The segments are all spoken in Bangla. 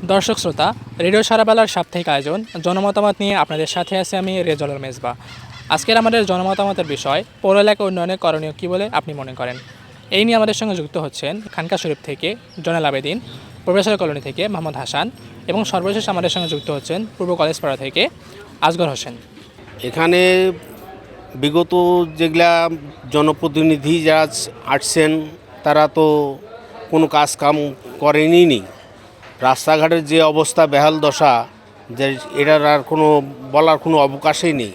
দর্শক শ্রোতা, রেডিও সারাবেলার সাপ্তাহিক আয়োজন জনমতামত নিয়ে আপনাদের সাথে আছে আমি রেজলের মেজবা। আজকের আমাদের জনমতামতের বিষয় পৌর এলাকা উন্নয়নে করণীয় কী বলে আপনি মনে করেন। এই নিয়ে আমাদের সঙ্গে যুক্ত হচ্ছেন খানকা শরীফ থেকে জয়নাল আবেদিন, প্রফেসর কলোনি থেকে মোহাম্মদ হাসান এবং সর্বশেষ আমাদের সঙ্গে যুক্ত হচ্ছেন পূর্ব কলেজপাড়া থেকে আসগর হোসেন। এখানে বিগত যেগুলা জনপ্রতিনিধি যারা আসছেন তারা তো কোনো কাজ কাম করেনি নি। রাস্তাঘাটের যে অবস্থা বেহাল দশা, যে এটার আর কোনো বলার কোনো অবকাশই নেই।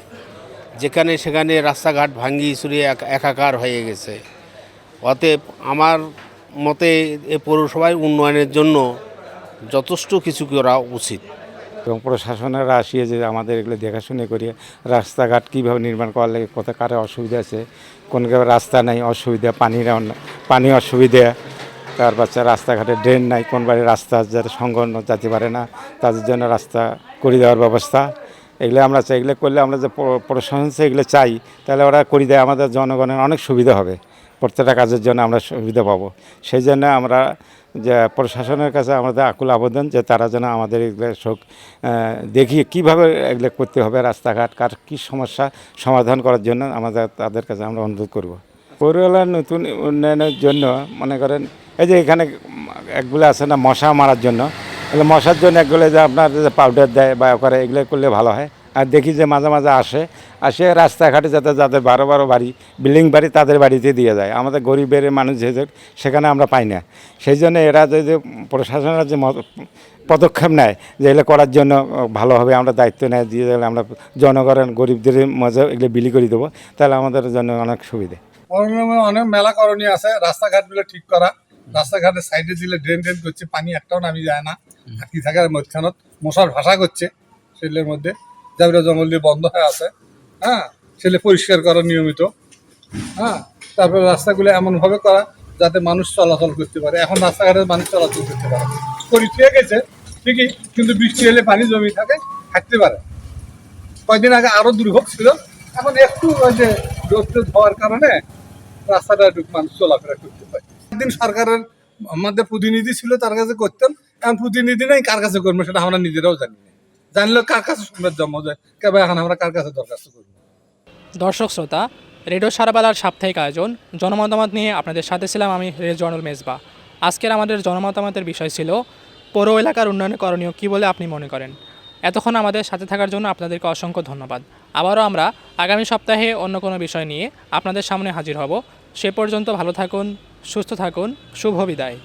যেখানে সেখানে রাস্তাঘাট ভাঙ্গি চুরিয়ে একাকার হয়ে গেছে। অতএব আমার মতে এ পৌরসভায় উন্নয়নের জন্য যথেষ্ট কিছু করা উচিত এবং প্রশাসনেরা আসিয়ে যে আমাদের এগুলো দেখাশুনে করিয়ে রাস্তাঘাট কীভাবে নির্মাণ করার লাগে, কত কারে অসুবিধা আছে, কোন জায়গায় রাস্তা নাই অসুবিধা, পানি অসুবিধা, তার বাচ্চা রাস্তাঘাটে ড্রেন নাই, কোন বাড়ির রাস্তা যাতে সংলগ্ন যেতে পারে না, তাদের জন্য রাস্তা করে দেওয়ার ব্যবস্থা, এগুলো আমরা চাই। এগুলো করলে আমরা যে প্রশাসন এগুলো চাই, তাহলে ওরা করে দেয়, আমাদের জনগণের অনেক সুবিধা হবে, প্রত্যেকটা কাজের জন্য আমরা সুবিধা পাবো। সেই জন্য আমরা যে প্রশাসনের কাছে আমাদের আকুল আবেদন যে তারা যেন আমাদের এগুলো দেখিয়ে কীভাবে এগুলো করতে হবে, রাস্তাঘাট কার কী সমস্যা সমাধান করার জন্য আমাদের তাদের কাছে আমরা অনুরোধ করব। পৌর এলাকার নতুন উন্নয়নের জন্য মনে করেন এই যে এখানে একগুলো আছে না মশা মারার জন্য, এগুলো মশার জন্য একগুলো যে আপনার যে পাউডার দেয় বা করে, এগুলো করলে ভালো হয়। আর দেখি যে মাঝে মাঝে আসে রাস্তাঘাটে যাতে যাদের বারো বাড়ি বিল্ডিং বাড়ি তাদের বাড়িতে দিয়ে যায়, আমাদের গরিবের মানুষ যেহেতু সেখানে আমরা পাই না। সেই জন্য এরা যে প্রশাসনের যে পদক্ষেপ নেয় যে এগুলো করার জন্য ভালো হবে, আমরা দায়িত্ব নেয় দিয়ে দিলে আমরা জনগণের গরিবদের মাঝে এগুলো বিলি করে দেবো, তাহলে আমাদের জন্য অনেক সুবিধে। অনেক মেলা করণীয় আছে, রাস্তাঘাটগুলো ঠিক করা, রাস্তাঘাটের সাইডে দিলে ড্রেন করছে, পানি একটাও নামি যায় না, আটকি থাকার মধ্যখানত মশার ভাষা করছে, সেগুলোর মধ্যে জাবরা জঙ্গল দিয়ে বন্ধ হয়ে আছে। হ্যাঁ, সেগুলো পরিষ্কার করা নিয়মিত। হ্যাঁ, তারপরে রাস্তাগুলো এমনভাবে করা যাতে মানুষ চলাচল করতে পারে। এখন রাস্তাঘাটের মানুষ চলাচল করতে পারে, ঠিক গেছে ঠিকই, কিন্তু বৃষ্টি এলে পানি জমি থাকে, থাকতে পারে। কয়েকদিন আগে আরো দুর্ভোগ ছিল, এখন একটু ওই যে রোদ হওয়ার কারণে রাস্তাটা একটু মানুষ চলাফেরা করতে পারে। একদিন সরকারের আমাদের প্রতিনিধি ছিল, তার কাছে করতাম, এখন প্রতিনিধি নেই, কার কাছে করবো সেটা আমরা নিজেরাও জানি না। জানলেও কার কাছে সুন্দর জন্ম যায় কেবল, এখন আমরা কার কাছে দরখাস্ত করবো। দর্শক শ্রোতা, রেডিও সারাবেলার সাপ্তাহিক আয়োজন জনমতামত নিয়ে আপনাদের সাথে ছিলাম আমি রেজওয়ানুল মেজবা। আজকের আমাদের জনমতামতের বিষয় ছিল পৌর এলাকার উন্নয়নে করণীয় কী বলে আপনি মনে করেন। এতক্ষণ আমাদের সাথে থাকার জন্য আপনাদেরকে অসংখ্য ধন্যবাদ। আবারও আমরা আগামী সপ্তাহে অন্য কোনো বিষয় নিয়ে আপনাদের সামনে হাজির হব। সে পর্যন্ত ভালো থাকুন, সুস্থ থাকুন, শুভ বিদায়।